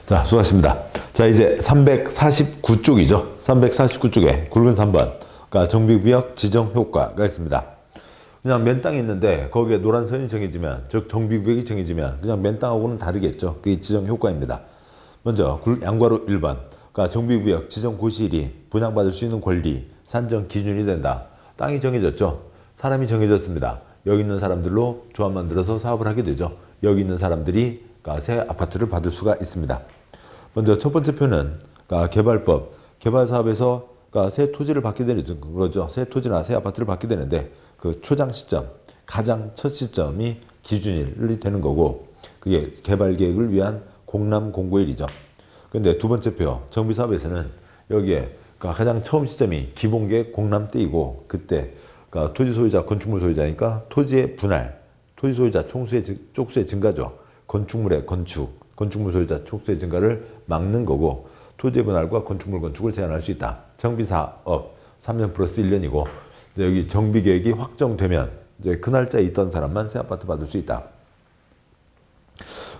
자, 수고하셨습니다. 자, 이제 349쪽이죠. 349쪽에 굵은 3번. 그러니까 정비구역 지정 효과가 있습니다. 그냥 맨 땅이 있는데 거기에 노란 선이 정해지면, 즉 정비구역이 정해지면 그냥 맨 땅하고는 다르겠죠. 그게 지정 효과입니다. 먼저 양괄호 1번. 그러니까 정비구역 지정 고시일이 분양받을 수 있는 권리, 산정 기준이 된다. 땅이 정해졌죠. 사람이 정해졌습니다. 여기 있는 사람들로 조합 만들어서 사업을 하게 되죠. 여기 있는 사람들이 새 아파트를 받을 수가 있습니다. 먼저 첫 번째 표는 개발법, 개발사업에서 새 토지를 받게 되는 거죠. 새 토지나 새 아파트를 받게 되는데 그 초장 시점, 가장 첫 시점이 기준일이 되는 거고, 그게 개발 계획을 위한 공람 공고일이죠. 근데 두 번째 표, 정비사업에서는 여기에 가장 처음 시점이 기본계획 공람 때이고, 그때 토지 소유자, 건축물 소유자니까 토지의 분할, 토지 소유자 쪽수의 증가죠. 건축물의 건축물 소유자 촉수의 증가를 막는 거고, 토지의 분할과 건축을 제한할 수 있다. 정비사업 3년 플러스 1년이고, 여기 정비계획이 확정되면 이제 그 날짜에 있던 사람만 새 아파트 받을 수 있다.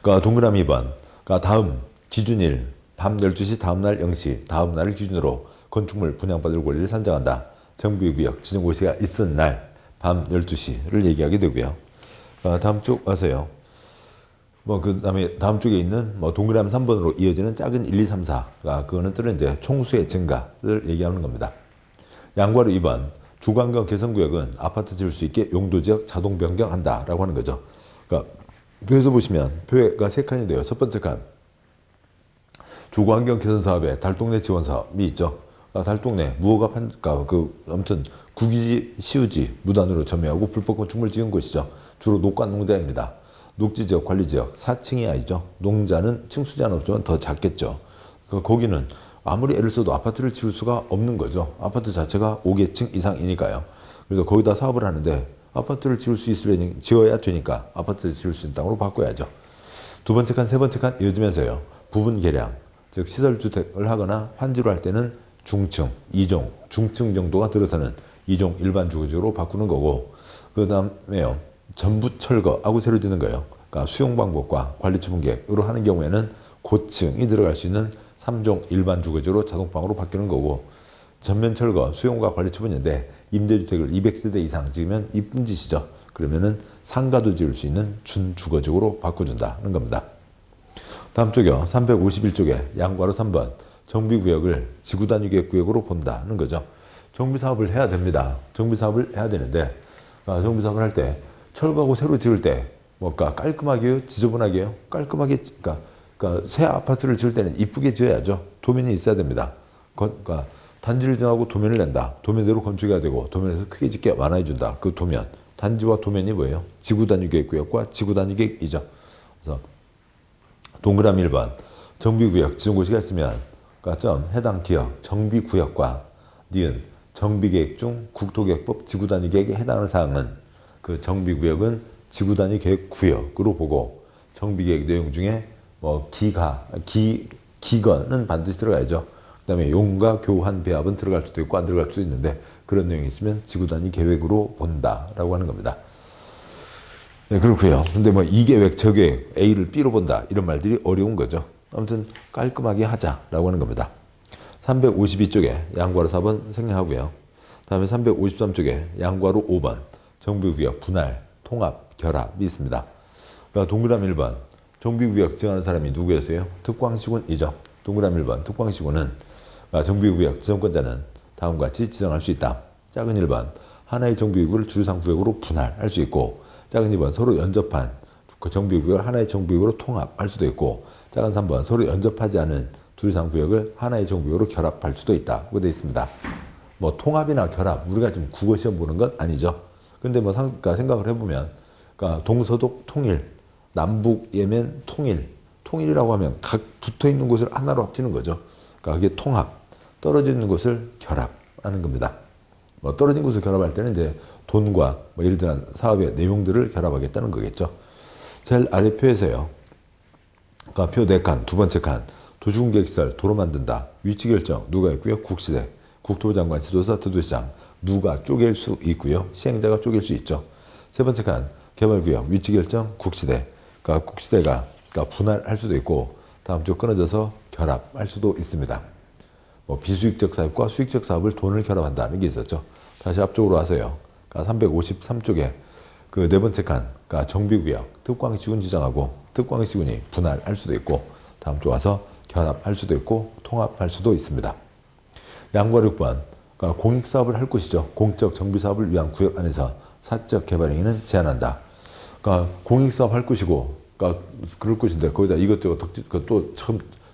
동그라미 2번. 다음 기준일, 밤 12시 다음날 0시, 다음날을 기준으로 건축물 분양받을 권리를 산정한다. 정비구역 지정고시가 있은 날, 밤 12시를 얘기하게 되고요. 다음 쪽 가세요. 그 다음에 다음 쪽에 있는 동그라미 3번으로 이어지는 작은 1, 2, 3, 4. 그거는 뜻은 이제 총수의 증가를 얘기하는 겁니다. 양괄호 2번. 주관경 개선구역은 아파트 지을 수 있게 용도지역 자동 변경한다. 라고 하는 거죠. 표에서 보시면 표가 3칸이 돼요. 첫 번째 칸. 주관경 개선 사업에 달동네 지원 사업이 있죠. 달동네 무허가 아무튼 국유지, 시유지 무단으로 점유하고 불법 건축물 지은 곳이죠. 주로 녹관 농자입니다. 녹지지역, 관리지역, 4층 이하이죠. 농자는 층수 제한 없지만 더 작겠죠. 거기는 아무리 애를 써도 아파트를 지을 수가 없는 거죠. 아파트 자체가 5개층 이상이니까요. 그래서 거기다 사업을 하는데 아파트를 지어야 되니까 아파트를 지을 수 있는 땅으로 바꿔야죠. 두 번째 칸, 세 번째 칸 이어지면서요. 부분 개량, 즉 시설주택을 하거나 환지로 할 때는 중층, 2종, 중층 정도가 들어서는 2종 일반 주거지로 바꾸는 거고, 그 다음에요. 전부 철거하고 새로 짓는 거예요. 수용 방법과 관리 처분 계획으로 하는 경우에는 고층이 들어갈 수 있는 3종 일반 주거지로 자동방으로 바뀌는 거고, 전면 철거, 수용과 관리 처분인데 임대주택을 200세대 이상 지으면 이쁜 짓이죠. 그러면은 상가도 지을 수 있는 준주거지로 바꿔준다는 겁니다. 다음 쪽이요. 351쪽에 양괄호 3번. 정비구역을 지구단위 구역으로 본다는 거죠. 정비사업을 해야 됩니다. 정비사업을 해야 되는데, 정비사업을 할 때 철거하고 새로 지을 때 깔끔하게요? 지저분하게요? 깔끔하게, 새 아파트를 지을 때는 이쁘게 지어야죠. 도면이 있어야 됩니다. 단지를 정하고 도면을 낸다. 도면대로 건축해야 되고, 도면에서 크게 짓게 완화해준다. 그 도면. 단지와 도면이 뭐예요? 지구단위 계획구역과 지구단위 계획이죠. 그래서 동그라미 1번. 정비구역 지정고시가 있으면 해당 기업 정비구역과 니은 정비계획 중 국토계획법 지구단위 계획에 해당하는 사항은 그 정비구역은 지구단위 계획구역으로 보고, 정비계획 내용 중에 기건은 반드시 들어가야죠. 그 다음에 용과 교환 배합은 들어갈 수도 있고 안 들어갈 수도 있는데, 그런 내용이 있으면 지구단위 계획으로 본다라고 하는 겁니다. 네, 그렇고요. 근데 이 계획, 저 계획, A를 B로 본다, 이런 말들이 어려운 거죠. 아무튼 깔끔하게 하자라고 하는 겁니다. 352쪽에 양괄호 4번 생략하고요. 다음에 353쪽에 양괄호 5번. 정비구역 분할, 통합, 결합이 있습니다. 동그라미 1번. 정비구역 지정하는 사람이 누구였어요? 특광시군이죠. 동그라미 1번. 특광시군은 정비구역 지정권자는 다음과 같이 지정할 수 있다. 작은 1번. 하나의 정비구역을 주류상 구역으로 분할할 수 있고, 작은 2번. 서로 연접한 그 정비구역을 하나의 정비구역으로 통합할 수도 있고, 작은 3번. 서로 연접하지 않은 주류상 구역을 하나의 정비구역으로 결합할 수도 있다. 고 되어 있습니다. 통합이나 결합, 우리가 지금 국어시험 보는 건 아니죠. 근데 생각을 해보면, 동서독 통일, 남북 예멘 통일, 통일이라고 하면 각 붙어 있는 곳을 하나로 합치는 거죠. 그게 통합, 떨어져 있는 곳을 결합하는 겁니다. 떨어진 곳을 결합할 때는 이제 돈과 예를 들한 사업의 내용들을 결합하겠다는 거겠죠. 제일 아래 표에서요. 표 4칸, 두 번째 칸, 도시공개시설, 도로 만든다. 위치 결정, 누가 있고요? 국시대, 국토부 장관, 지도사, 도시장. 누가 쪼갤 수 있고요. 시행자가 쪼갤 수 있죠. 세 번째 칸, 개발구역, 위치 결정, 국시대. 국시대가 분할할 수도 있고, 다음 주 끊어져서 결합할 수도 있습니다. 뭐 비수익적 사업과 수익적 사업을 돈을 결합한다는 게 있었죠. 다시 앞쪽으로 와서요. 353쪽에 그 네 번째 칸, 그러니까 정비구역, 특광시군 지정하고 특광시군이 분할할 수도 있고 다음 주 와서 결합할 수도 있고 통합할 수도 있습니다. 양과 6번, 그러니까 공익사업을 할 곳이죠. 공적 정비사업을 위한 구역 안에서 사적 개발 행위는 제한한다. 그러니까 공익사업 할 곳이고, 그러니까 그럴 곳인데 거기다 이것저것 또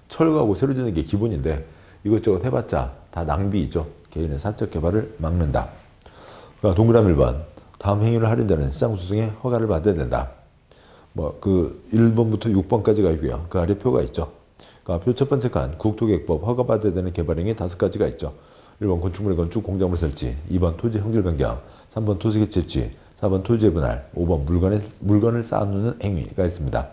철거하고 새로 짓는 게 기본인데 이것저것 해봤자 다 낭비이죠. 개인의 사적 개발을 막는다. 그러니까 동그라미 1번, 다음 행위를 하는 자는 시장 수승에 허가를 받아야 된다. 뭐 그 1번부터 6번까지가 있고요. 그 아래 표가 있죠. 그러니까 표 첫 번째 칸 국토계획법 허가받아야 되는 개발행위 5가지가 있죠. 1번 건축물의 건축, 공작물 설치, 2번 토지 형질 변경, 3번 토지의 채취, 4번 토지의 분할, 5번 물건을 쌓아놓는 행위가 있습니다.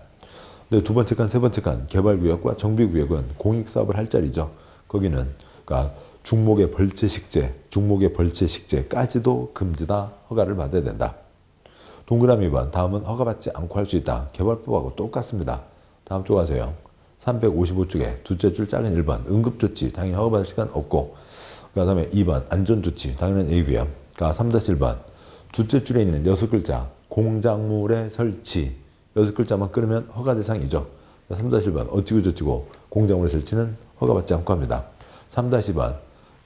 근데 두 번째 칸, 세 번째 칸 개발구역과 정비구역은 공익사업을 할 자리죠. 거기는 그러니까 중목의 벌채 식재까지도 금지다. 허가를 받아야 된다. 동그라미 2번, 다음은 허가받지 않고 할 수 있다. 개발법하고 똑같습니다. 다음 쪽 가세요. 355쪽에 둘째 줄 작은 1번 응급조치 당연히 허가받을 시간 없고 그 다음에 2번 안전조치 당연한 A고요. 그러니까 3-1번 둘째 줄에 있는 6글자 공작물의 설치 6글자만 끊으면 허가 대상이죠. 3-1번 어찌고 저찌고 공작물의 설치는 허가받지 않고 합니다. 3-2번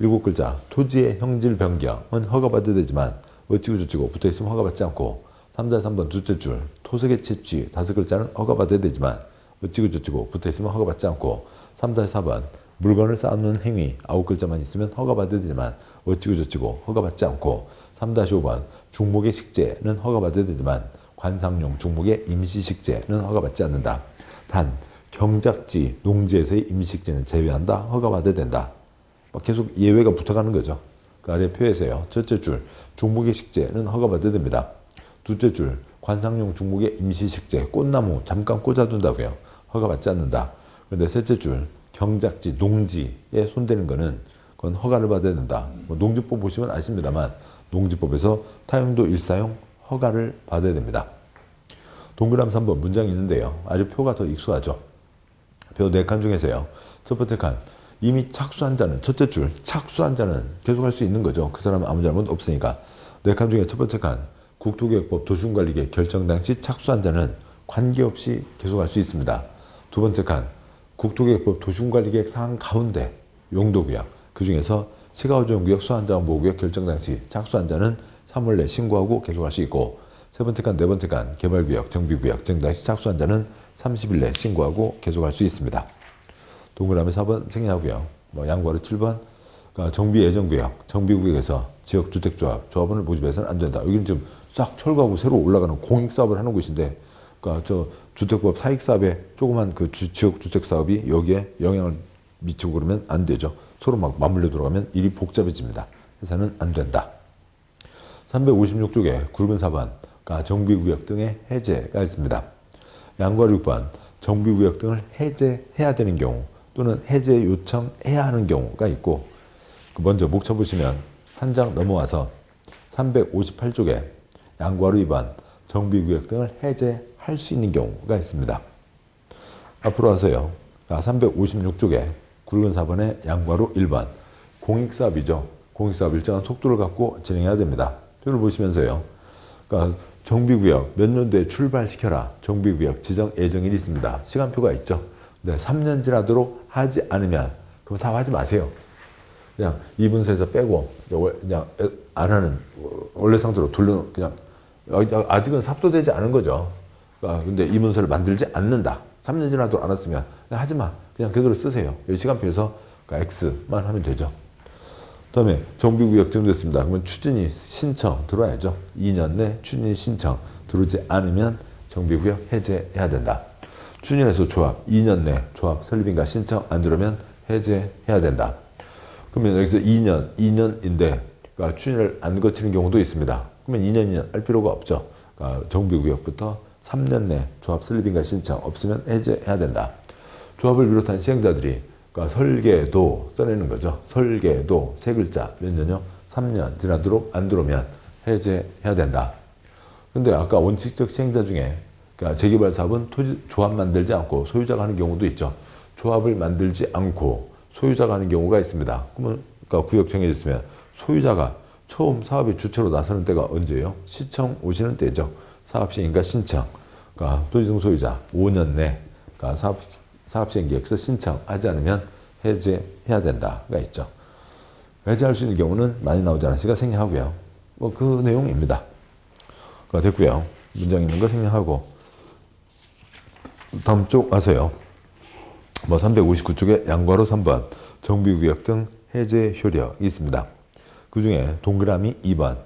7글자 토지의 형질 변경은 허가받아야 되지만 어찌고 저찌고 붙어있으면 허가받지 않고 3-3번 둘째 줄 토색의 채취 5글자는 허가받아야 되지만 어찌고 저찌고 붙어있으면 허가받지 않고 3-4번 물건을 쌓는 행위 9글자만 있으면 허가받아야 되지만 어찌고 저찌고 허가받지 않고 3-5번 중목의 식재는 허가받아야 되지만 관상용 중목의 임시식재는 허가받지 않는다. 단 경작지, 농지에서의 임시식재는 제외한다. 허가받아야 된다. 계속 예외가 붙어가는 거죠. 그 아래 표에서요. 첫째 줄 중목의 식재는 허가받아야 됩니다. 둘째 줄 관상용 중목의 임시식재 꽃나무 잠깐 꽂아둔다고요. 허가받지 않는다. 그런데 셋째 줄 경작지, 농지에 손대는 거는 그건 허가를 받아야 된다. 뭐 농지법 보시면 아십니다만 농지법에서 타용도 일사용 허가를 받아야 됩니다. 동그라미 3번 문장이 있는데요. 아주 표가 더 익숙하죠. 표 4칸 중에서요. 첫 번째 칸 이미 착수한 자는 첫째 줄 착수한 자는 계속 할 수 있는 거죠. 그 사람은 아무 잘못 없으니까. 4칸 중에 첫 번째 칸 국토계획법 도시군관리계획 결정 당시 착수한 자는 관계없이 계속할 수 있습니다. 두 번째 칸 국토계획법 도시군관리계획 사항 가운데 용도구역 그 중에서 시가호전구역 수안자원보호구역 결정 당시 착수한 자는 3월 내 신고하고 계속할 수 있고 세 번째 칸, 네 번째 칸 개발구역, 정비구역 정 당시 착수한 자는 30일 내 신고하고 계속할 수 있습니다. 동그라미 4번 생략하고요. 양과로 7번 그러니까 정비예정구역, 정비구역에서 지역주택조합, 조합원을 모집해서는 안 된다. 여기는 지금 싹 철거하고 새로 올라가는 공익사업을 하는 곳인데 그러니까 저 주택법 사익사업에 조그만 그 지역주택사업이 여기에 영향을 미치고 그러면 안 되죠. 서로 막 맞물려 들어가면 일이 복잡해집니다. 해서는 안 된다. 356쪽에 굵은 4번 그러니까 정비구역 등의 해제가 있습니다. 양과 6번 정비구역 등을 해제해야 되는 경우 또는 해제 요청해야 하는 경우가 있고 먼저 목차 보시면 한 장 넘어와서 358쪽에 양과로 2번 정비구역 등을 해제할 수 있는 경우가 있습니다. 앞으로 와서요. 356쪽에 굵은 4번의 양과로 1번 공익사업이죠. 공익사업 일정한 속도를 갖고 진행해야 됩니다. 표를 보시면서요. 그러니까 정비구역 몇 년도에 출발시켜라. 정비구역 지정 예정일이 있습니다. 시간표가 있죠. 근데 3년 지나도록 하지 않으면 그럼 사업하지 마세요. 그냥 이문서에서 빼고 그냥 안 하는 원래 상태로 돌려 그냥 아직은 삽도되지 않은 거죠. 근데 이문서를 만들지 않는다. 3년 지나도록 안 했으면 하지 마. 그냥 그대로 쓰세요. 여기 시간표에서 X만 하면 되죠. 다음에 정비구역 지정됐습니다. 그러면 추진이 신청 들어와야죠. 2년 내 추진이 신청 들어오지 않으면 정비구역 해제해야 된다. 추진해서 조합 2년 내 조합 설립인가 신청 안 들어오면 해제해야 된다. 그러면 여기서 2년인데 그러니까 추진을 안 거치는 경우도 있습니다. 그러면 2년 할 필요가 없죠. 그러니까 정비구역부터 3년 내 조합 설립인가 신청 없으면 해제해야 된다. 조합을 비롯한 시행자들이 그러니까 설계도 써내는 거죠. 설계도 세 글자 몇 년요? 3년 지나도록 안 들어오면 해제해야 된다. 근데 아까 원칙적 시행자 중에 그러니까 재개발 사업은 토지 조합 만들지 않고 소유자가 하는 경우도 있죠. 조합을 만들지 않고 소유자가 하는 경우가 있습니다. 그러면 그러니까 구역 정해졌으면 소유자가 처음 사업의 주체로 나서는 때가 언제예요? 시청 오시는 때죠. 사업 시행인가 신청. 그러니까 토지등 소유자 5년 내 그러니까 사업 시행 계획서 신청하지 않으면 해제해야 된다가 있죠. 해제할 수 있는 경우는 많이 나오지 않으니까 생략하고요. 뭐 그 내용입니다. 됐고요. 문장 있는 거 생략하고 다음 쪽 가세요. 359쪽에 양괄호 3번 정비구역 등 해제 효력이 있습니다. 그 중에 동그라미 2번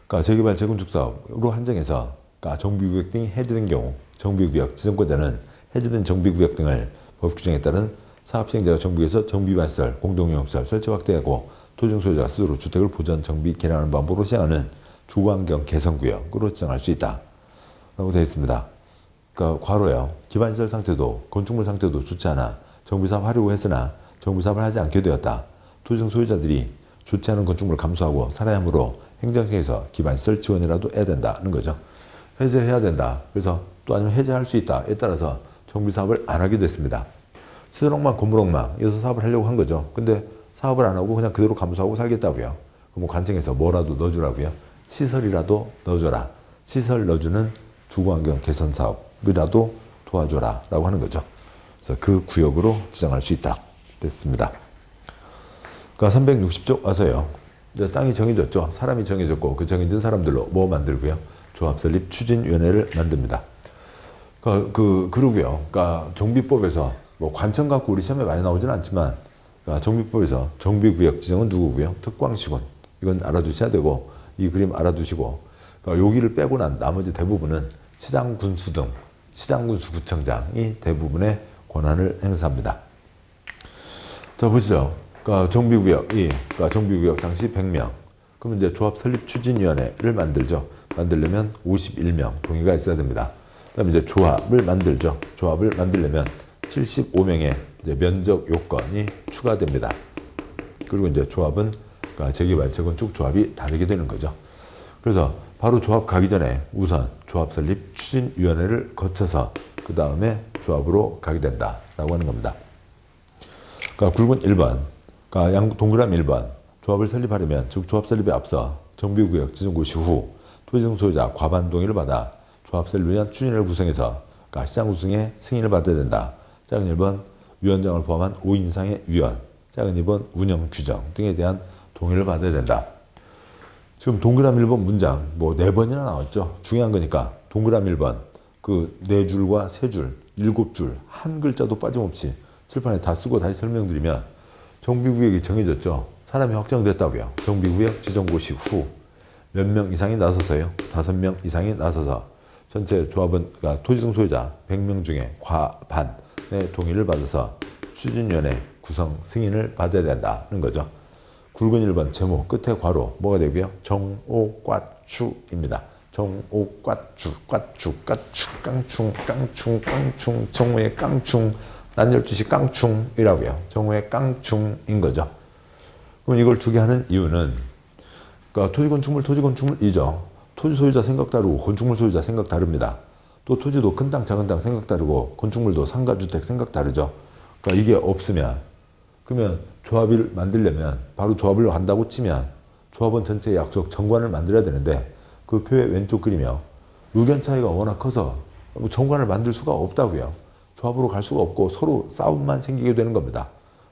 그러니까 재개발 재건축 사업으로 한정해서 그러니까 정비구역 등이 해제된 경우 정비구역 지정권자는 해제된 정비구역 등을 법 규정에 따른 사업시행자가 정비에서 정비반시설, 공동용업시설 설치 확대하고 토지등 소유자가 스스로 주택을 보전, 정비, 개량하는 방법으로 시행하는 주거환경 개선구역으로 지정할 수 있다 라고 되어 있습니다. 그러니까 괄호요. 기반시설 상태도 건축물 상태도 좋지 않아 정비사업 하려고 했으나 정비사업을 하지 않게 되었다. 토지등 소유자들이 좋지 않은 건축물을 감수하고 살아야 하므로 행정청에서 기반시설 지원이라도 해야 된다는 거죠. 해제해야 된다. 그래서 또 아니면 해제할 수 있다에 따라서 정비사업을 안 하게 됐습니다. 시설억만 건물억만에서 사업을 하려고 한 거죠. 근데 사업을 안 하고 그냥 그대로 감수하고 살겠다고요. 그럼 관청에서 뭐라도 넣어주라고요. 시설이라도 넣어줘라. 시설 넣어주는 주거환경 개선 사업이라도 도와줘라 라고 하는 거죠. 그래서 그 구역으로 지정할 수 있다. 됐습니다. 그러니까 360쪽 와서요. 이제 땅이 정해졌죠. 사람이 정해졌고 그 정해진 사람들로 뭐 만들고요. 조합 설립 추진위원회를 만듭니다. 그러고요. 그러니까 정비법에서 뭐 관청 갖고 우리 시험에 많이 나오지는 않지만 그러니까 정비법에서 정비구역 지정은 누구고요? 특광시군. 이건 알아두셔야 되고 이 그림 알아두시고 그러니까 여기를 빼고 난 나머지 대부분은 시장군수 등 시장군수구청장이 대부분의 권한을 행사합니다. 자 보시죠. 그러니까 정비구역 당시 100명. 그러면 이제 조합 설립 추진위원회를 만들죠. 만들려면 51명 동의가 있어야 됩니다. 그다음에 이제 조합을 만들죠. 조합을 만들려면 75명의 이제 면적 요건이 추가됩니다. 그리고 이제 조합은 그러니까 재개발, 재건축 조합이 다르게 되는 거죠. 그래서 바로 조합 가기 전에 우선 조합 설립 추진위원회를 거쳐서 그 다음에 조합으로 가게 된다라고 하는 겁니다. 그러니까 굵은 1번, 그러니까 동그라미 1번, 조합을 설립하려면 즉 조합 설립에 앞서 정비구역 지정 고시 후 토지등 소유자 과반 동의를 받아 조합 설립을 위한 추진위를 구성해서 그러니까 시장 구성에 승인을 받아야 된다. 작은 1번 위원장을 포함한 5인 이상의 위원, 작은 2번 운영 규정 등에 대한 동의를 받아야 된다. 지금 동그라미 1번 문장 뭐 4번이나 나왔죠. 중요한 거니까 동그라미 1번 그 4줄과 3줄, 7줄 한 글자도 빠짐없이 칠판에 다 쓰고 다시 설명드리면 정비구역이 정해졌죠. 사람이 확정됐다고요. 정비구역 지정고시 후 몇 명 이상이 나서서요. 5명 이상이 나서서 전체 조합은 그러니까 토지등 소유자 100명 중에 과반의 동의를 받아서 추진위원회 구성 승인을 받아야 된다는 거죠. 굵은 1번 제목 끝에 괄호 뭐가 되고요? 정오과추입니다. 정오과추, 깡충, 정오의 깡충, 난 12시 깡충이라고요. 정오의 깡충인 거죠. 그럼 이걸 두 개 하는 이유는 그러니까 토지건축물이죠. 토지 소유자 생각 다르고 건축물 소유자 생각 다릅니다. 또 토지도 큰 땅, 작은 땅 생각 다르고 건축물도 상가주택 생각 다르죠. 그러니까 이게 없으면 그러면 조합을 만들려면 바로 조합을 한다고 치면 조합원 전체의 약속 정관을 만들어야 되는데 그 표의 왼쪽 그림이요. 의견 차이가 워낙 커서 정관을 만들 수가 없다고요. 조합으로 갈 수가 없고 서로 싸움만 생기게 되는 겁니다.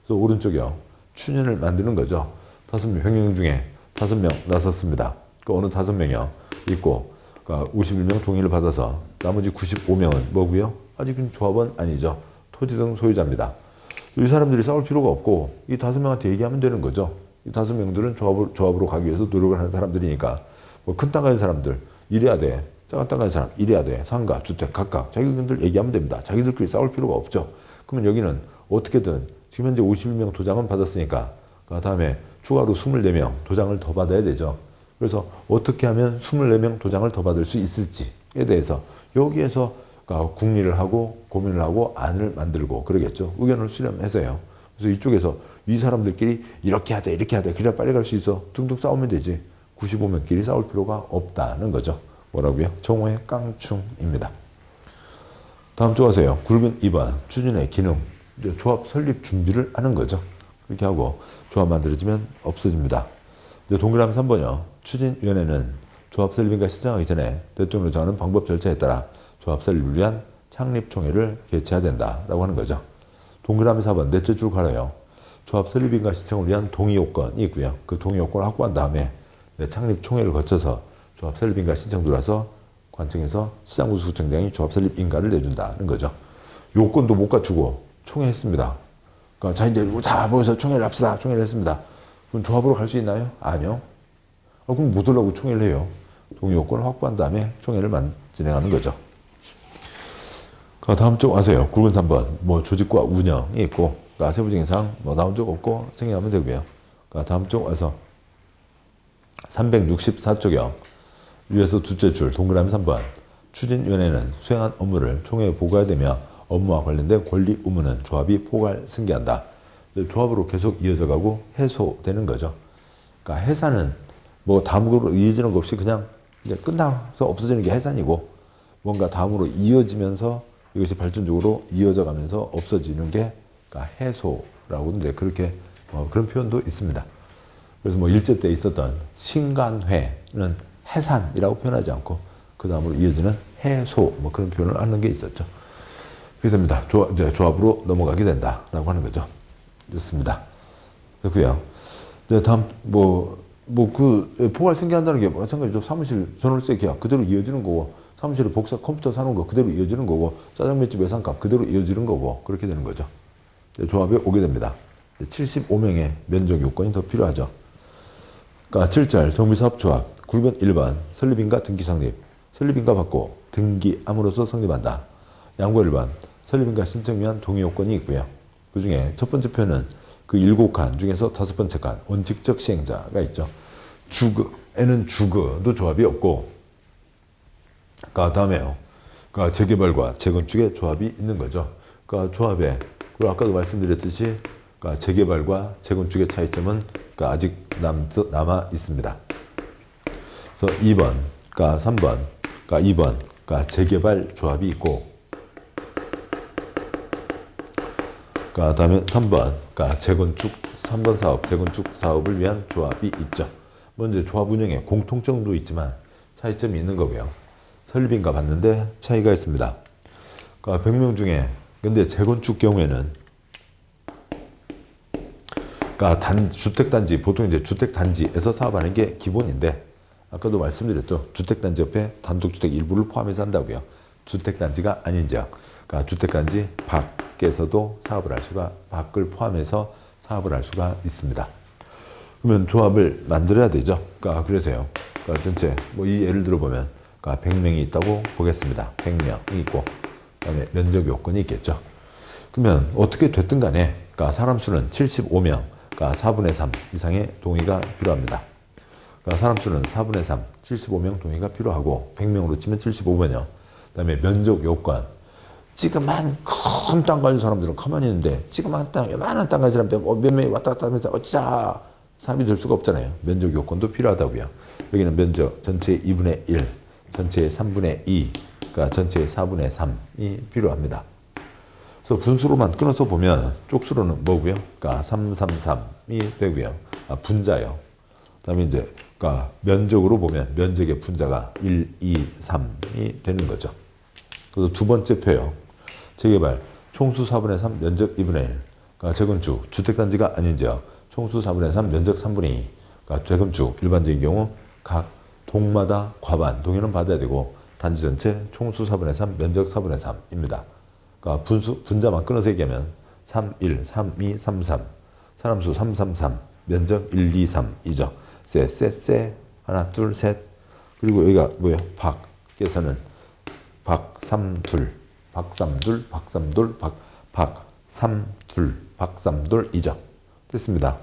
그래서 오른쪽이요. 추진을 만드는 거죠. 5명, 100명 중에 5명 나섰습니다. 그 어느 5명이요. 있고 그러니까 51명 동의를 받아서 나머지 95명은 뭐고요? 아직은 조합원 아니죠. 토지 등 소유자입니다. 이 사람들이 싸울 필요가 없고 이 5명한테 얘기하면 되는 거죠. 이 5명들은 조합으로 가기 위해서 노력을 하는 사람들이니까 뭐 큰 땅 가진 사람들 이래야 돼. 작은 땅 가진 사람 이래야 돼. 상가, 주택 각각 자기들 얘기하면 됩니다. 자기들끼리 싸울 필요가 없죠. 그러면 여기는 어떻게든 지금 현재 51명 도장은 받았으니까 그 다음에 추가로 24명 도장을 더 받아야 되죠. 그래서 어떻게 하면 24명 도장을 더 받을 수 있을지에 대해서 여기에서 궁리를 하고 고민을 하고 안을 만들고 그러겠죠. 의견을 수렴해서요. 그래서 이쪽에서 이 사람들끼리 이렇게 해야 돼, 이렇게 해야 돼. 그래야 빨리 갈 수 있어. 둥둥 싸우면 되지. 95명끼리 싸울 필요가 없다는 거죠. 뭐라고요? 정오의 깡충입니다. 다음 쪽 가세요. 굵은 2번 추진의 기능 이제 조합 설립 준비를 하는 거죠. 그렇게 하고 조합 만들어지면 없어집니다. 이제 동그라미 3번이요. 추진위원회는 조합 설립인가 신청하기 전에 대통령이 정하는 방법 절차에 따라 조합 설립을 위한 창립총회를 개최해야 된다라고 하는 거죠. 동그라미 4번 넷째 줄 가로요. 조합 설립인가 신청을 위한 동의 요건이 있고요. 그 동의 요건을 확보한 다음에 창립총회를 거쳐서 조합 설립인가 신청 들어와서 관청에서 시장군수구청장이 조합 설립인가를 내준다는 거죠. 요건도 못 갖추고 총회했습니다. 그러니까 자 이제 다 모여서 총회를 합시다. 총회를 했습니다. 그럼 조합으로 갈 수 있나요? 아니요. 그럼 못 하려고 총회를 해요. 동의 요건을 확보한 다음에 총회를 진행하는 거죠. 다음 쪽 아세요. 굵은 3번 뭐 조직과 운영이 있고 세부적인 사항 뭐 나온 적 없고 생략하면 되고요. 다음 쪽 와서 364쪽이요. 위에서 둘째 줄 동그라미 3번 추진위원회는 수행한 업무를 총회에 보고해야 되며 업무와 관련된 권리 의무는 조합이 포괄 승계한다. 조합으로 계속 이어져 가고 해소되는 거죠. 그러니까 해산은 뭐 다음으로 이어지는 것 없이 그냥 이제 끝나서 없어지는 게 해산이고 뭔가 다음으로 이어지면서 이것이 발전적으로 이어져 가면서 없어지는 게 그러니까 해소라고 이제 그렇게 그런 표현도 있습니다. 그래서 뭐 일제 때 있었던 신간회는 해산이라고 표현하지 않고 그 다음으로 이어지는 해소 뭐 그런 표현을 하는 게 있었죠. 그렇게 됩니다. 이제 조합으로 넘어가게 된다라고 하는 거죠. 좋습니다. 됐고요. 이제 다음 그 포괄 승계한다는 게 마찬가지죠. 사무실 전월세 계약 그대로 이어지는 거고 사무실에 복사 컴퓨터 사놓은 거 그대로 이어지는 거고 짜장면집 예상값 그대로 이어지는 거고 그렇게 되는 거죠. 조합에 오게 됩니다. 75명의 면적 요건이 더 필요하죠. 그러니까 7절 정비사업조합 굵은 1번 설립인가 등기 성립 설립인가 받고 등기함으로써 성립한다. 양보 1번 설립인가 신청 위한 동의 요건이 있고요. 그 중에 첫 번째 표현은 그 7칸 중에서 5번째 칸 원칙적 시행자가 있죠. 주거에는 주거도 조합이 없고 그러니까 다음에요. 그러니까 재개발과 재건축에 조합이 있는 거죠. 그러니까 조합에 그리고 아까도 말씀드렸듯이 그러니까 재개발과 재건축의 차이점은 그러니까 아직 남아 있습니다. 그래서 2번, 그러니까 3번, 그러니까 2번, 그러니까 재개발 조합이 있고, 그러니까 다음에 3번, 그러니까 재건축 3번 사업, 재건축 사업을 위한 조합이 있죠. 먼저 조합 운영에 공통점도 있지만 차이점이 있는 거고요. 설립인가 받는데 차이가 있습니다. 그러니까 100명 중에 근데 재건축 경우에는 그러니까 주택단지, 보통 이제 주택단지에서 사업하는 게 기본인데, 아까도 말씀드렸죠. 주택단지 옆에 단독주택 일부를 포함해서 한다고요. 주택단지가 아닌 지역. 그러니까 주택단지 밖에서도 사업을 할 수가, 밖을 포함해서 사업을 할 수가 있습니다. 그러면 조합을 만들어야 되죠. 그러니까 그래서요. 그러니까 전체, 뭐 이 예를 들어보면, 그러니까 100명이 있다고 보겠습니다. 100명이 있고, 그 다음에 면적 요건이 있겠죠. 그러면 어떻게 됐든 간에, 그러니까 사람 수는 75명, 그러니까 4분의 3 이상의 동의가 필요합니다. 그러니까 사람 수는 4분의 3, 75명 동의가 필요하고 100명으로 치면 75번이요. 그 다음에 면적 요건. 지금만 큰 땅 가진 사람들은 가만히 있는데 지금만 땅, 요만한 땅 가진 사람들 몇 명이 왔다 갔다 하면서 어찌자 사업이 될 수가 없잖아요. 면적 요건도 필요하다고요. 여기는 면적 전체의 2분의 1, 전체의 3분의 2, 그러니까 전체의 4분의 3이 필요합니다. 그래서 분수로만 끊어서 보면 쪽수로는 뭐고요? 그러니까 333이 되고요. 분자요. 그다음에 이제 그러니까 면적으로 보면 면적의 분자가 1, 2, 3이 되는 거죠. 그래서 두 번째 표요. 재개발 총수 4분의 3 면적 2분의 1. 그러니까 재건축 주택단지가 아닌 지역 총수 4분의 3 면적 3분의 2. 그러니까 재건축 일반적인 경우 각 동마다 과반 동의는 받아야 되고 단지 전체 총수 4분의 3 면적 4분의 3입니다. 그러니까 분자만 끊어서 얘기하면 3, 1, 3, 2, 3, 3. 사람수 3, 3, 3. 면적 1, 2, 3이죠. 세. 하나, 둘, 셋. 그리고 여기가 뭐예요? 밖에서는 박삼둘, 박삼둘, 박삼둘, 박삼둘, 박삼둘이죠. 됐습니다.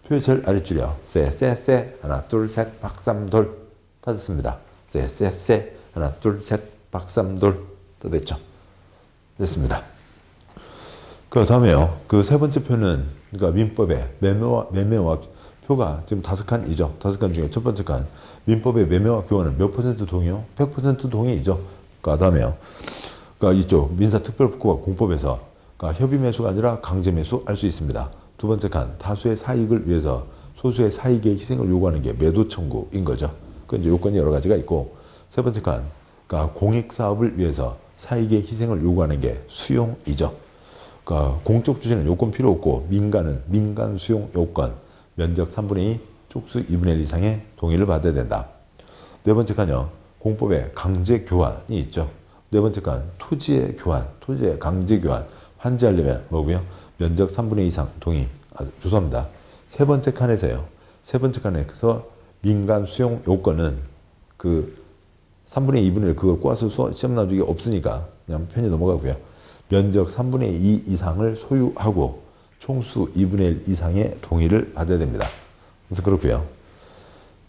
표의 제일 아랫줄이요. 세. 하나, 둘, 셋. 박삼둘. 다 됐습니다. 세. 하나, 둘, 셋. 박삼둘. 다 됐죠. 됐습니다. 그 다음에요. 그 세 번째 표는, 그러니까 민법의 매매와 표가 지금 5칸이죠. 5칸 중에 첫 번째 칸. 민법의 매매와 교환은 몇 퍼센트 동의요? 100% 동의이죠. 그 다음에요. 그러니까 이쪽 민사특별법과 공법에서 그러니까 협의 매수가 아니라 강제 매수할 수 있습니다. 두 번째 칸, 다수의 사익을 위해서 소수의 사익의 희생을 요구하는 게 매도 청구인 거죠. 그 이제 요건이 여러 가지가 있고, 세 번째 칸, 그러니까 공익 사업을 위해서 사익의 희생을 요구하는 게 수용이죠. 그러니까 공적 주체는 요건 필요 없고, 민간은 민간 수용 요건, 면적 3분의 2, 촉수 2분의 1 이상의 동의를 받아야 된다. 네 번째 칸요, 공법에 강제 교환이 있죠. 네 번째 칸, 토지의 교환, 토지의 강제 교환, 환지하려면 뭐고요? 면적 3분의 2 이상 동의. 죄송합니다. 세 번째 칸에서요. 세 번째 칸에서 민간 수용 요건은 그 3분의 2분의 1 그걸 꼬아서 시험 나중에 없으니까 그냥 편히 넘어가고요. 면적 3분의 2 이상을 소유하고 총수 2분의 1 이상의 동의를 받아야 됩니다. 그래서 그렇고요.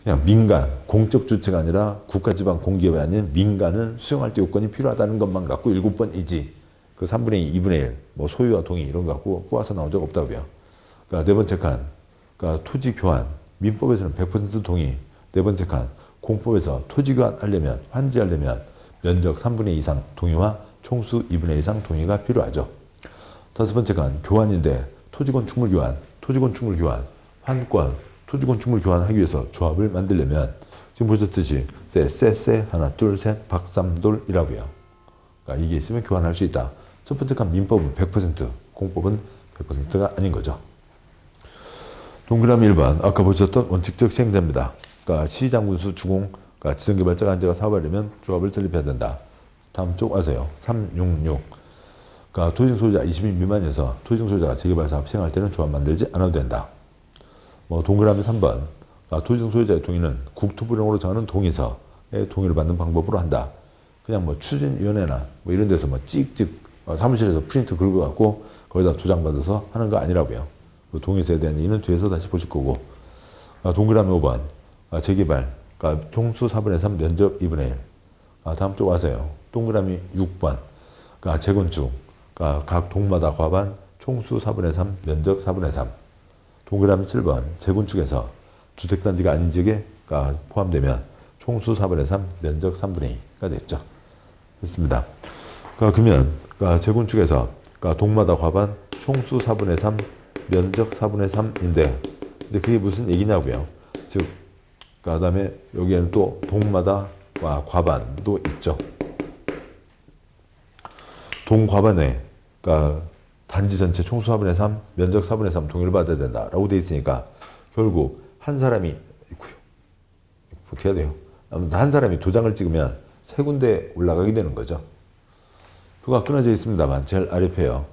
그냥 민간, 공적 주체가 아니라 국가지방 공기업이 아닌 민간은 수용할 때 요건이 필요하다는 것만 갖고 7번이지 그 3분의 2, 2분의 1, 뭐 소유와 동의 이런 거 갖고 꼬아서 나온 적 없다고요. 그러니까 네 번째 칸, 그러니까 토지 교환, 민법에서는 100% 동의. 네 번째 칸, 공법에서 토지 교환하려면, 환지하려면 면적 3분의 2 이상 동의와 총수 2분의 1 이상 동의가 필요하죠. 다섯 번째 칸, 교환인데 토지건축물 교환, 토지건축물 교환, 환권, 토지건축물 교환하기 위해서 조합을 만들려면 지금 보셨듯이 쎄 하나 둘 셋 박삼돌이라고요. 그러니까 이게 있으면 교환할 수 있다. 첫 번째 칸 민법은 100%, 공법은 100%가 아닌 거죠. 동그라미 1번, 아까 보셨던 원칙적 시행자입니다. 그러니까 시장군수 주공, 그러니까 지정개발자가 한제가 사업하려면 조합을 설립해야 된다. 다음 쪽 와서요. 366. 그러니까 토지증 소유자 20인 미만이어서 토지증 소유자가 재개발 사업 시행할 때는 조합 만들지 않아도 된다. 뭐 동그라미 3번, 그러니까 토지증 소유자의 동의는 국토부령으로 정하는 동의서의 동의를 받는 방법으로 한다. 그냥 뭐 추진위원회나 뭐 이런 데서 뭐 찍찍 사무실에서 프린트 긁어갖고 거기다 도장받아서 하는 거 아니라고요. 그 동의서에 대한 이유는 뒤에서 다시 보실 거고. 동그라미 5번, 재개발, 그러니까 총수 4분의 3, 면적 2분의 1. 다음 쪽 와서요. 동그라미 6번, 그러니까 재건축, 그러니까 각 동마다 과반, 총수 4분의 3, 면적 4분의 3. 동그라미 7번, 재건축에서 주택단지가 아닌 지역에 그러니까 포함되면 총수 4분의 3, 면적 3분의 2가 됐죠. 됐습니다. 그러면 재건축에서 동마다 과반 총수 4분의 3 면적 4분의 3인데 이제 그게 무슨 얘기냐고요. 즉 그다음에 여기에는 또 동마다와 과반도 있죠. 동과반에 단지 전체 총수 4분의 3 면적 4분의 3 동의를 받아야 된다라고 돼 있으니까 결국 한 사람이 어떻게 해야 돼요? 한 사람이 도장을 찍으면 세 군데 올라가게 되는 거죠. 표가 끊어져 있습니다만 제일 아래 표요.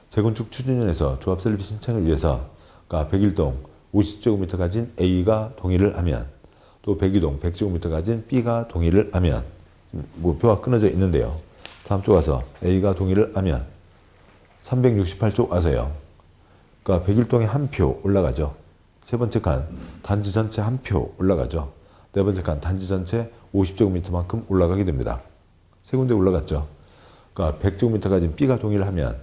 재건축 추진위원회에서 조합 설립 신청을 위해서 101동 50제곱미터 가진 A가 동의를 하면 또 102동 100제곱미터 가진 B가 동의를 하면 뭐 표가 끊어져 있는데요. 다음 쪽 와서 A가 동의를 하면 368쪽 와서요. 101동에 한 표 올라가죠. 세 번째 칸 단지 전체 한 표 올라가죠. 네 번째 칸 단지 전체 50제곱미터만큼 올라가게 됩니다. 세 군데 올라갔죠. 그러니까 100제곱미터 가진 B가 동의를 하면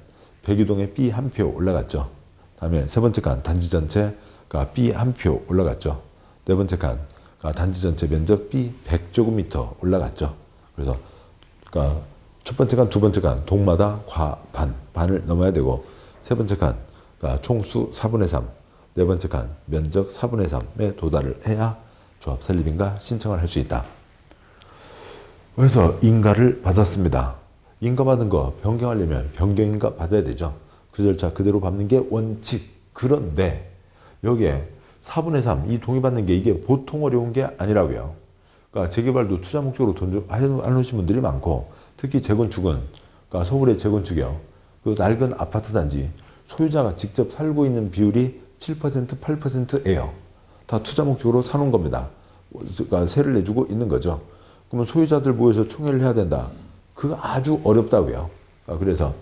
102동에 B 한 표 올라갔죠. 다음에 세 번째 칸 단지 전체 B 한 표 올라갔죠. 네 번째 칸 단지 전체 면적 B 100제곱미터 올라갔죠. 그래서 첫 번째 칸, 두 번째 칸 동마다 반을 넘어야 되고 세 번째 칸 총수 4분의 3, 네 번째 칸 면적 4분의 3에 도달을 해야 조합 설립인가 신청을 할 수 있다. 그래서 인가를 받았습니다. 인가받은 거 변경하려면 변경인가 받아야 되죠. 그 절차 그대로 밟는 게 원칙. 그런데 여기에 4분의 3, 이 동의받는 게 이게 보통 어려운 게 아니라고요. 그러니까 재개발도 투자 목적으로 돈 좀 안 오신 분들이 많고 특히 재건축은 서울의 재건축이요. 그 낡은 아파트 단지 소유자가 직접 살고 있는 비율이 7%, 8%예요. 다 투자 목적으로 사놓은 겁니다. 그러니까 세를 내주고 있는 거죠. 그러면 소유자들 모여서 총회를 해야 된다. 그거 아주 어렵다고요. 그래서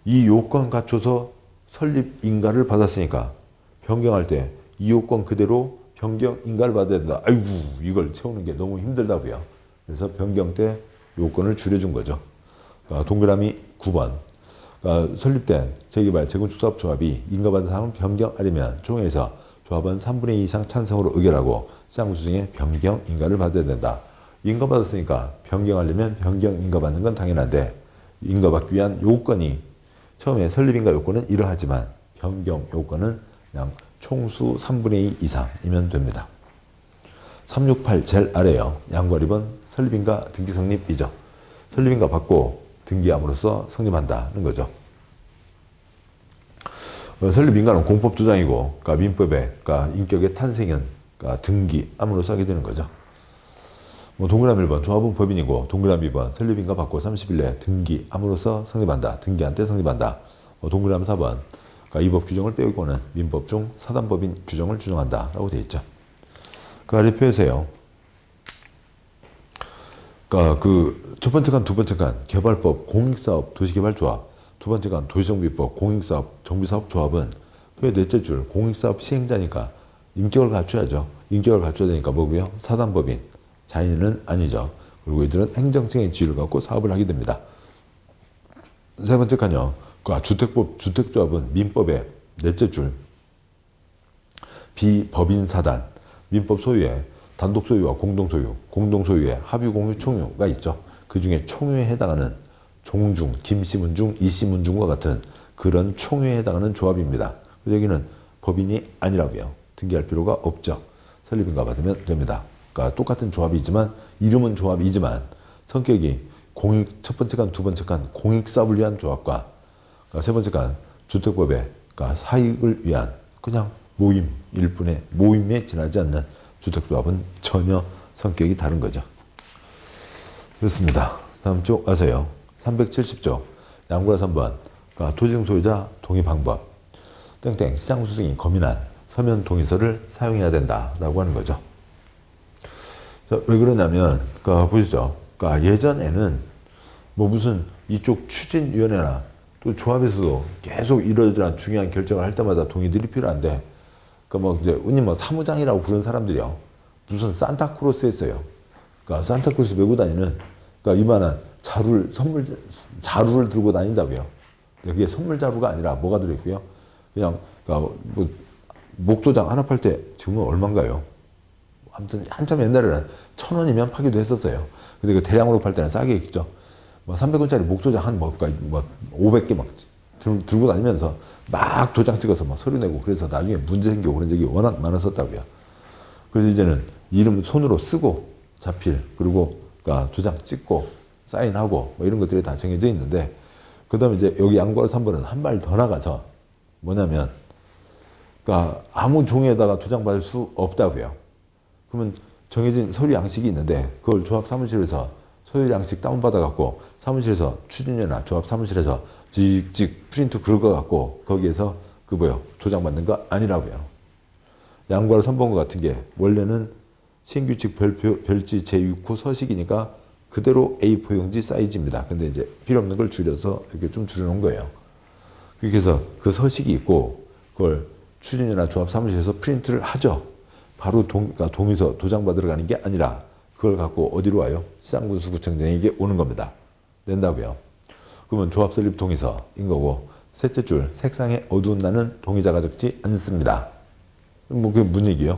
이 요건 갖춰서 설립 인가를 받았으니까 변경할 때 이 요건 그대로 변경 인가를 받아야 된다. 아이고 이걸 채우는 게 너무 힘들다고요. 그래서 변경 때 요건을 줄여준 거죠. 동그라미 9번. 설립된 재개발 재건축사업 조합이 인가받은 사항을 변경하려면 총회에서 조합은 3분의 2 이상 찬성으로 의결하고 시장군수 중에 변경 인가를 받아야 된다. 인가받았으니까 변경하려면 변경 인가받는 건 당연한데 인가받기 위한 요건이 처음에 설립인가 요건은 이러하지만 변경 요건은 그냥 총수 3분의 2 이상이면 됩니다. 368 제일 아래요. 양괄 2번 설립인가 등기 성립이죠. 설립인가 받고 등기함으로써 성립한다는 거죠. 설립인가는 공법두장이고, 그러니까 민법에, 그러니까 인격의 탄생은, 그러니까 등기함으로써 하게 되는 거죠. 뭐 동그라미 1번 조합은 법인이고, 동그라미 2번 설립인가 받고 30일 내에 등기함으로써 성립한다. 등기한 때 성립한다. 동그라미 4번 그러니까 이 법 규정을 빼고는 민법 중 사단법인 규정을 준용한다 라고 되어 있죠. 그 아래 표에서요. 그러니까 그 첫 번째 칸, 두 번째 칸 개발법, 공익사업, 도시개발조합, 두 번째 칸 도시정비법, 공익사업, 정비사업조합은 표의 넷째 줄 공익사업 시행자니까 인격을 갖춰야죠. 인격을 갖춰야 되니까 뭐고요? 사단법인, 자인은 아니죠. 그리고 이들은 행정적인 지위를 갖고 사업을 하게 됩니다. 세 번째 칸요. 그 주택법, 주택조합은 민법의 넷째 줄 비법인 사단, 민법 소유에 단독 소유와 공동 소유, 공동 소유에 합의 공유 총유가 있죠. 그 중에 총유에 해당하는 종중, 김씨문중, 이씨문중과 같은 그런 총유에 해당하는 조합입니다. 여기는 법인이 아니라고요. 등기할 필요가 없죠. 설립인가 받으면 됩니다. 그러니까 똑같은 조합이지만 이름은 조합이지만 성격이 공익 첫 번째 칸, 두 번째 칸 공익사업을 위한 조합과 그러니까 세 번째 칸 주택법에 그러니까 사익을 위한 그냥 모임일 뿐에 모임에 지나지 않는 주택조합은 전혀 성격이 다른 거죠. 그렇습니다. 다음 쪽 가세요. 370조 양구라 3번 그러니까 토지등 소유자 동의 방법 땡땡 시장수등이 검인한 서면 동의서를 사용해야 된다라고 하는 거죠. 자, 왜 그러냐면 그러니까 보시죠. 그러니까 예전에는 뭐 무슨 이쪽 추진위원회나 또 조합에서도 계속 이러저러한 중요한 결정을 할 때마다 동의들이 필요한데 그러니까 뭐 이제 흔히 뭐 사무장이라고 부르는 사람들이요. 무슨 산타크로스 했어요. 그러니까 산타크로스 메고 다니는 그러니까 이만한 자루를 들고 다닌다고요. 그게 선물 자루가 아니라 뭐가 들어있고요. 그냥 그러니까 뭐 목도장 하나 팔 때 지금은 얼마인가요? 아무튼 한참 옛날에는 1,000원이면 파기도 했었어요. 근데 그 대량으로 팔 때는 싸게 있죠. 뭐 300원짜리 목도장 한 뭐 500개 막 들고 다니면서 막 도장 찍어서 막 서류 내고 그래서 나중에 문제 생기고 그런 적이 워낙 많았었다고요. 그래서 이제는 이름 손으로 쓰고 자필 그리고 그러니까 도장 찍고 사인하고 뭐 이런 것들이 다 정해져 있는데 그 다음에 이제 여기 양괄 3번은 한 발 더 나가서 뭐냐면 그러니까 아무 종이에다가 도장 받을 수 없다고요. 그러면 정해진 서류 양식이 있는데 그걸 조합 사무실에서 서류 양식 다운받아 갖고 사무실에서 추진위나 조합 사무실에서 찍찍 프린트 긁어 갖고 거기에서 그 뭐요 도장 받는 거 아니라고요. 양괄 3번과 같은 게 원래는 신규칙 별지 제6호 서식이니까 그대로 A4 용지 사이즈입니다. 근데 이제 필요 없는 걸 줄여서 이렇게 좀 줄여놓은 거예요. 그렇게 해서 그 서식이 있고 그걸 추진이나 조합 사무실에서 프린트를 하죠. 바로 그러니까 동의서 도장 받으러 가는 게 아니라 그걸 갖고 어디로 와요? 시장군수구청장에게 오는 겁니다. 낸다고요. 그러면 조합 설립 동의서인 거고 셋째 줄 색상에 어두운 날은 동의자가 적지 않습니다. 뭐 그게 무슨 얘기예요?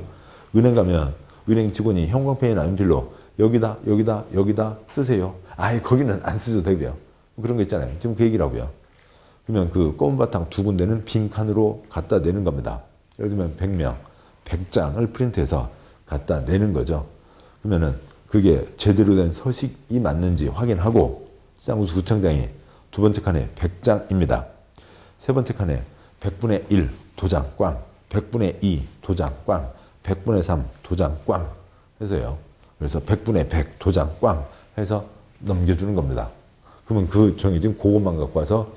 은행 가면 은행 직원이 형광펜이나 연필로 여기다 여기다 여기다 쓰세요. 아예 거기는 안 쓰셔도 되고요. 그런 거 있잖아요. 지금 그 얘기라고요. 그러면 그 검은 바탕 두 군데는 빈 칸으로 갖다 내는 겁니다. 예를 들면 100명, 100장을 프린트해서 갖다 내는 거죠. 그러면은 그게 제대로 된 서식이 맞는지 확인하고 시장군수구청장이 두 번째 칸에 100장입니다. 세 번째 칸에 100분의 1 도장 꽝, 100분의 2 도장 꽝, 100분의 3 도장 꽝 해서요. 그래서 100분의 100 도장 꽝 해서 넘겨주는 겁니다. 그러면 그 정해진 그것만 갖고 와서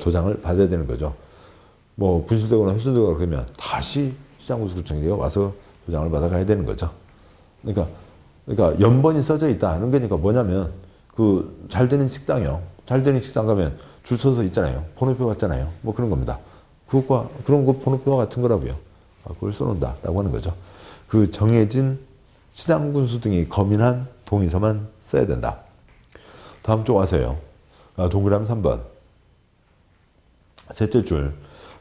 도장을 받아야 되는 거죠. 뭐 분실되거나 훼손되거나 그러면 다시 시장군수구청장이 와서 도장을 받아가야 되는 거죠. 그러니까 연번이 써져 있다 하는 거니까 뭐냐면 그 잘 되는 식당이요. 잘 되는 식당 가면 줄 서서 있잖아요. 번호표 같잖아요. 뭐 그런 겁니다. 그것과 그런 거 번호표와 같은 거라고요. 그걸 써놓는다라고 하는 거죠. 그 정해진 시장군수 등이 검인한 동의서만 써야 된다. 다음 쪽 와서요. 동그라미 3번. 셋째 줄.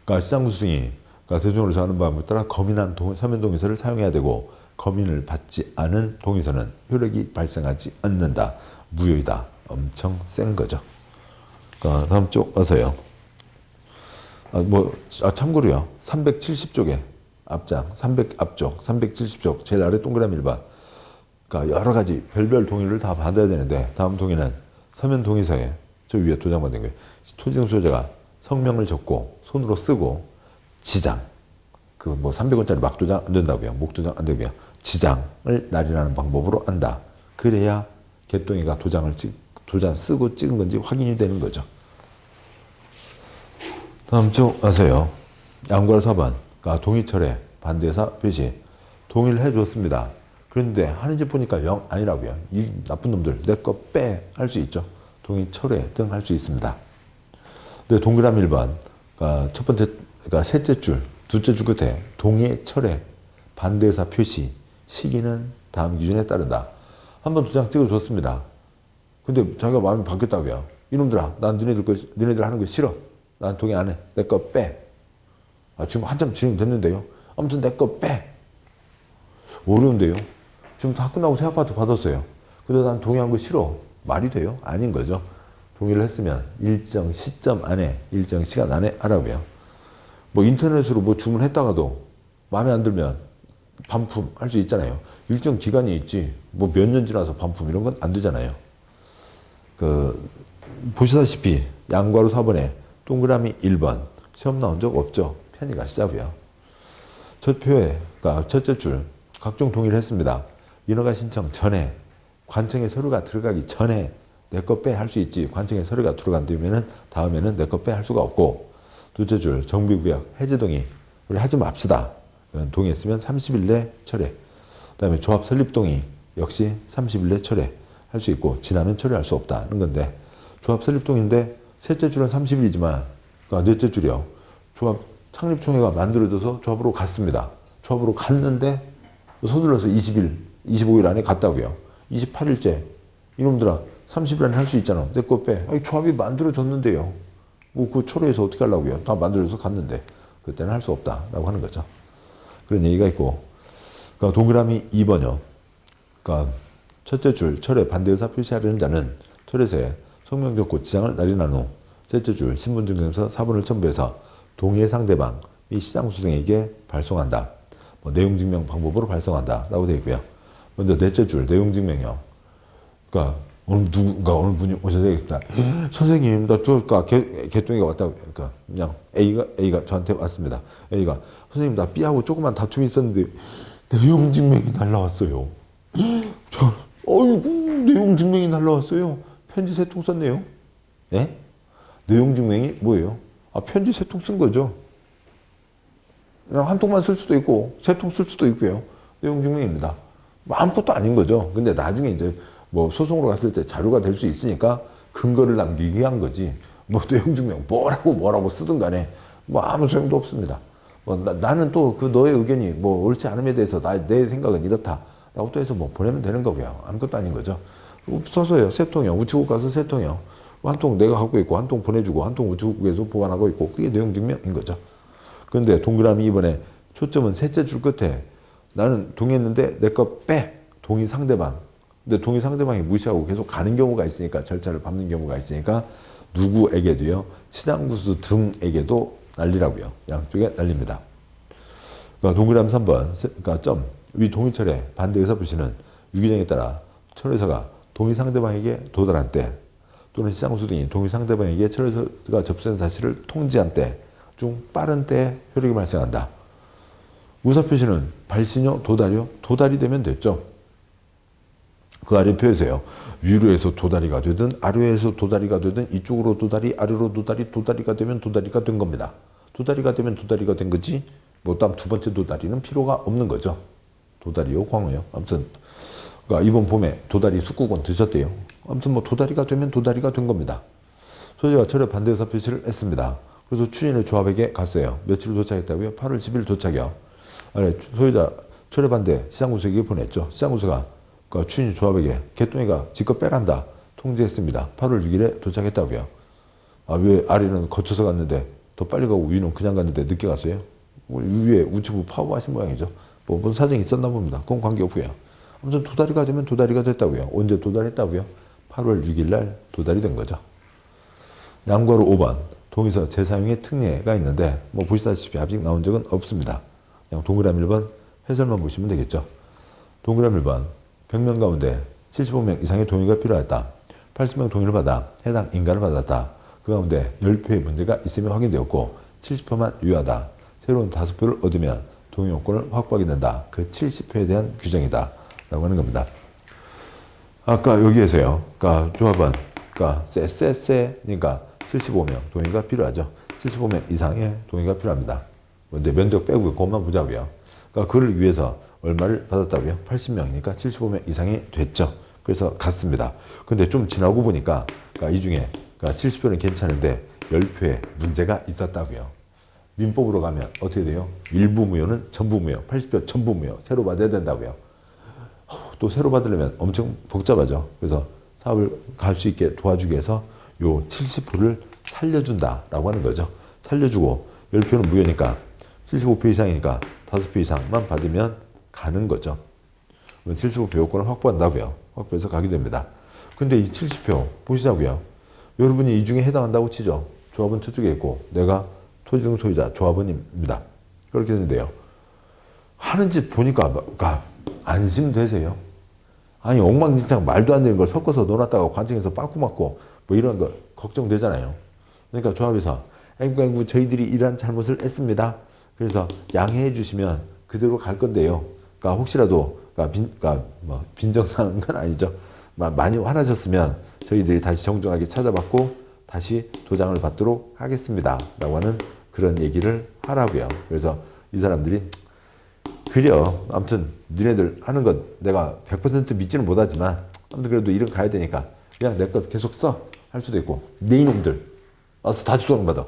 그러니까 시장군수 등이 그러니까 대통령으로 정하는 바에 따라 검인한 서면 동의서를 사용해야 되고 검인을 받지 않은 동의서는 효력이 발생하지 않는다. 무효이다. 엄청 센 거죠. 다음 쪽 와서요. 참고로요. 370쪽에 앞장, 300 앞쪽, 370쪽 제일 아래 동그라미 1번. 그러니까 여러 가지 별별 동의를 다 받아야 되는데 다음 동의는 서면 동의서에 저 위에 도장받은 거예요. 토지증 소유자가 성명을 적고 손으로 쓰고 지장, 그 뭐 300원짜리 막도장 안 된다고요. 목도장 안 되고요. 지장을 날인하는 방법으로 한다. 그래야 개똥이가 도장 쓰고 찍은 건지 확인이 되는 거죠. 다음 쪽 아세요. 양괄 4번. 그러니까 동의철회 반대사 표시. 동의를 해줬습니다. 그런데 하는 짓 보니까 영 아니라고요. 이 나쁜 놈들 내 거 빼 할 수 있죠. 동의 철회 등 할 수 있습니다. 근데 동그라미 1번. 그러니까 첫 번째, 그러니까 셋째 줄, 둘째 줄 끝에 동의 철회 반대사 표시 시기는 다음 기준에 따른다. 한번 도장 찍어줬습니다. 근데 자기가 마음이 바뀌었다고요. 이놈들아, 난 너네들 하는 거 싫어. 난 동의 안 해. 내 거 빼. 지금 한참 진행됐는데요. 아무튼 내 거 빼. 어려운데요. 지금 다 끝나고 새 아파트 받았어요. 근데 난 동의한 거 싫어. 말이 돼요? 아닌 거죠. 동의를 했으면 일정 시점 안에, 일정 시간 안에 하라고요. 뭐 인터넷으로 뭐 주문했다가도 마음에 안 들면 반품 할 수 있잖아요. 일정 기간이 있지. 뭐 몇 년 지나서 반품 이런 건 안 되잖아요. 보시다시피 양괄호 4번에 동그라미 1번 시험 나온 적 없죠. 편히 가시자고요. 첫 표에, 그러니까 첫째 줄 각종 동의를 했습니다. 인허가 신청 전에 관청에 서류가 들어가기 전에 내 거 빼 할 수 있지. 관청에 서류가 들어간다면은 다음에는 내 거 빼 할 수가 없고. 둘째 줄 정비구역 해제 동의 우리 하지 맙시다. 동의했으면 30일 내 철회. 그다음에 조합 설립 동의 역시 30일 내 철회 할 수 있고 지나면 철회할 수 없다는 건데 조합 설립 동의인데 셋째 줄은 30일이지만 그러니까 넷째 줄이요. 조합 창립총회가 만들어져서 조합으로 갔습니다. 조합으로 갔는데 서둘러서 20일, 25일 안에 갔다고요. 28일째 이놈들아 30일 안에 할 수 있잖아. 내 거 빼. 아니, 조합이 만들어졌는데요. 뭐 그 초로에서 어떻게 하려고요. 다 만들어서 갔는데 그때는 할 수 없다라고 하는 거죠. 그런 얘기가 있고 그러니까 동그라미 2번이요. 그러니까 첫째 줄 철회 반대 의사 표시하려는 자는 철회서에 성명 적고 지장을 날인한 후 셋째 줄 신분증명서 사본을 첨부해서 동의 상대방 및 시장수등에게 발송한다. 뭐 내용 증명 방법으로 발송한다라고 되어 있고요. 먼저 넷째 줄 내용 증명이요. 그러니까 어느 분이 오셔서 되겠습니다. 선생님, 그러니까 개똥이가 왔다고, 그러니까 그냥 A가 저한테 왔습니다. A가 선생님 나 B하고 조그만 다툼이 있었는데 내용 증명이 날라왔어요. 어이구 내용 증명이 날라왔어요. 편지 3통 썼네요. 예? 내용 증명이 뭐예요? 편지 3통 쓴 거죠. 그냥 한 통만 쓸 수도 있고 3통 쓸 수도 있고요. 내용 증명입니다. 아무것도 아닌 거죠. 근데 나중에 이제 뭐 소송으로 갔을 때 자료가 될 수 있으니까 근거를 남기기 위한 거지. 뭐 내용 증명 뭐라고 쓰든 간에 뭐 아무 소용도 없습니다. 나는 또 그 너의 의견이 뭐 옳지 않음에 대해서 내 생각은 이렇다라고 또 해서 뭐 보내면 되는 거고요. 아무것도 아닌 거죠. 써서요. 3통이요. 우체국 가서 3통이요. 한 통 내가 갖고 있고 한 통 보내주고 한 통 우체국에서 보관하고 있고 그게 내용 증명인 거죠. 그런데 동그라미 2번에 초점은 셋째 줄 끝에 나는 동의했는데 내 거 빼. 동의 상대방. 근데 동의 상대방이 무시하고 계속 가는 경우가 있으니까 절차를 밟는 경우가 있으니까 누구에게도요. 친양구수 등에게도 난리라고요. 양쪽에 난립니다. 그러니까 동그라미 3번 그러니까 점 위 동의철회 반대 의사 표시는 유기정에 따라 철회서가 동의 상대방에게 도달한 때 또는 시장구수 등이 동의 상대방에게 철회서가 접수된 사실을 통지한 때 중 빠른 때에 효력이 발생한다. 의사표시는 발신요, 도달이요? 도달이 되면 됐죠. 그 아래 표에서요. 위로에서 도다리가 되든 아래에서 도다리가 되든 이쪽으로 도다리, 아래로 도다리가 되면 도다리가 된 겁니다. 도다리가 되면 도다리가 된 거지 뭐 다음 두 번째 도다리는 필요가 없는 거죠. 도다리요, 광어요. 아무튼 그러니까 이번 봄에 도다리 숙국은 드셨대요. 아무튼 뭐 도다리가 되면 도다리가 된 겁니다. 소유자가 철회 반대 의사 표시를 했습니다. 그래서 추진의 조합에게 갔어요. 며칠 도착했다고요? 8월 10일 도착이요. 아래 소유자 철회 반대 시장구수에게 보냈죠. 시장구수가 그러니까 추진 조합에게 개똥이가 지껏 빼란다 통지했습니다. 8월 6일에 도착했다고요. 왜 아래는 거쳐서 갔는데 더 빨리 가고 위는 그냥 갔는데 늦게 갔어요? 위에 우체부 파업하신 모양이죠. 뭐 뭔 사정이 있었나 봅니다. 그건 관계없고요. 아무튼 도다리가 되면 도다리가 됐다고요. 언제 도달했다고요? 8월 6일 날 도달이 된 거죠. 양괄호 5번 동의서 재사용의 특례가 있는데 뭐 보시다시피 아직 나온 적은 없습니다. 그냥 동그라미 1번 해설만 보시면 되겠죠. 동그라미 1번 100명 가운데 75명 이상의 동의가 필요했다. 80명 동의를 받아 해당 인가를 받았다. 그 가운데 10표의 문제가 있음이 확인되었고 70표만 유효하다. 새로운 5표를 얻으면 동의 요건을 확보하게 된다. 그 70표에 대한 규정이다. 라고 하는 겁니다. 아까 여기에서요. 그러니까 조합은 그러니까 그러니까 75명 동의가 필요하죠. 75명 이상의 동의가 필요합니다. 이제 면적 빼고 그것만 보자고요. 그러니까 그를 위해서 얼마를 받았다고요? 80명이니까 75명 이상이 됐죠. 그래서 갔습니다. 근데 좀 지나고 보니까 그러니까 이 중에 그러니까 70표는 괜찮은데 10표에 문제가 있었다고요. 민법으로 가면 어떻게 돼요? 일부 무효는 전부 무효, 80표 전부 무효, 새로 받아야 된다고요. 또 새로 받으려면 엄청 복잡하죠. 그래서 사업을 갈 수 있게 도와주기 위해서 요 70표를 살려준다라고 하는 거죠. 살려주고 10표는 무효니까 75표 이상이니까 5표 이상만 받으면 가는 거죠. 75표 요건을 확보한다고요. 확보해서 가게 됩니다. 근데 이 70표 보시자고요. 여러분이 이 중에 해당한다고 치죠. 조합은 저쪽에 있고 내가 토지등 소유자 조합원입니다. 그렇게 되는데요. 하는 짓 보니까 안심되세요? 아니 엉망진창 말도 안 되는 걸 섞어서 넣어놨다가 관청에서 빠꾸 맞고 뭐 이런 거 걱정되잖아요. 그러니까 조합에서 앵구앵구 저희들이 이러한 잘못을 했습니다. 그래서 양해해 주시면 그대로 갈 건데요. 그러니까 혹시라도 뭐 빈정상한 건 아니죠. 많이 화나셨으면 저희들이 다시 정중하게 찾아받고 다시 도장을 받도록 하겠습니다. 라고 하는 그런 얘기를 하라고요. 그래서 이 사람들이 그래요. 아무튼 니네들 하는 것 내가 100% 믿지는 못하지만 아무튼 그래도 일은 가야 되니까 그냥 내 것 계속 써 할 수도 있고 네 이놈들 와서 다시 도장받아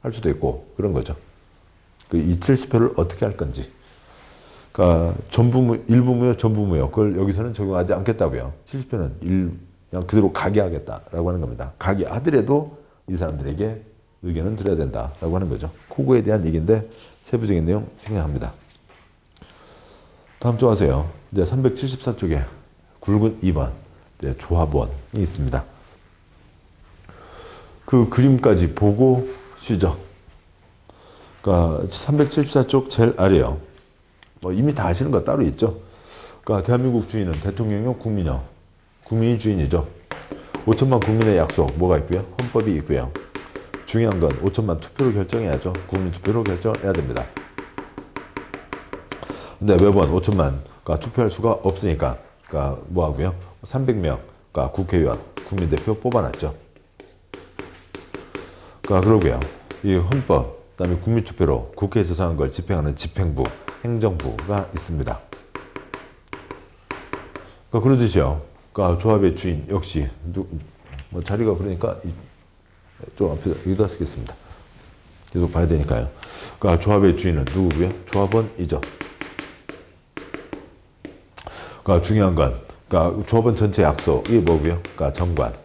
할 수도 있고 그런 거죠. 이 70표를 어떻게 할 건지. 그러니까 일부 무효, 전부 무효. 그걸 여기서는 적용하지 않겠다고요. 70표는 그냥 그대로 가게 하겠다라고 하는 겁니다. 가게 하더라도 이 사람들에게 의견은 드려야 된다라고 하는 거죠. 코고에 대한 얘기인데 세부적인 내용 생략합니다. 다음 쪽 하세요. 이제 374쪽에 굵은 2번 이제 조합원이 있습니다. 그 그림까지 보고 쉬죠. 그러니까 374쪽 제일 아래요. 뭐 이미 다 아시는 거 따로 있죠. 그러니까 대한민국 주인은 대통령이요, 국민이요. 국민이 주인이죠. 5천만 국민의 약속 뭐가 있고요? 헌법이 있고요. 중요한 건 5천만 투표로 결정해야죠. 국민 투표로 결정을 해야 됩니다. 근데 매번 5천만 그러니까 투표할 수가 없으니까 그러니까 뭐 하고요? 300명 그러니까 국회의원, 국민대표 뽑아놨죠. 그러니까 그러고요. 이 헌법, 그다음에 국민투표로 국회에서 정한 걸 집행하는 집행부, 행정부가 있습니다. 그러니까 그러듯이요. 그러니까 조합의 주인 역시 뭐 자리가 그러니까 좀 앞에다 여기다 쓰겠습니다. 계속 봐야 되니까요. 그러니까 조합의 주인은 누구고요? 조합원이죠. 그러니까 중요한 건 그러니까 조합원 전체 약속이 뭐고요? 그러니까 정관.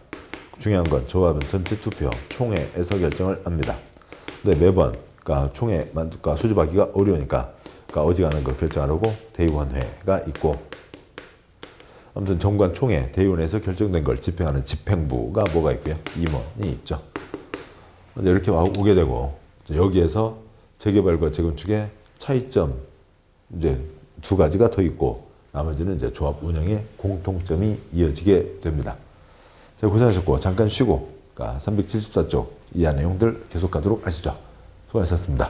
중요한 건 조합원 전체 투표 총회에서 결정을 합니다. 근데 매번 그러니까 총회 그러니까 수집하기가 어려우니까 그러니까 어지간한 거 결정하려고 대의원회가 있고 아무튼 정관 총회 대의원회에서 결정된 걸 집행하는 집행부가 뭐가 있고요? 임원이 있죠. 이렇게 오게 되고 여기에서 재개발과 재건축의 차이점 이제 두 가지가 더 있고 나머지는 이제 조합 운영의 공통점이 이어지게 됩니다. 자, 고생하셨고 잠깐 쉬고 374쪽 이하 내용들 계속 가도록 하시죠. 수고하셨습니다.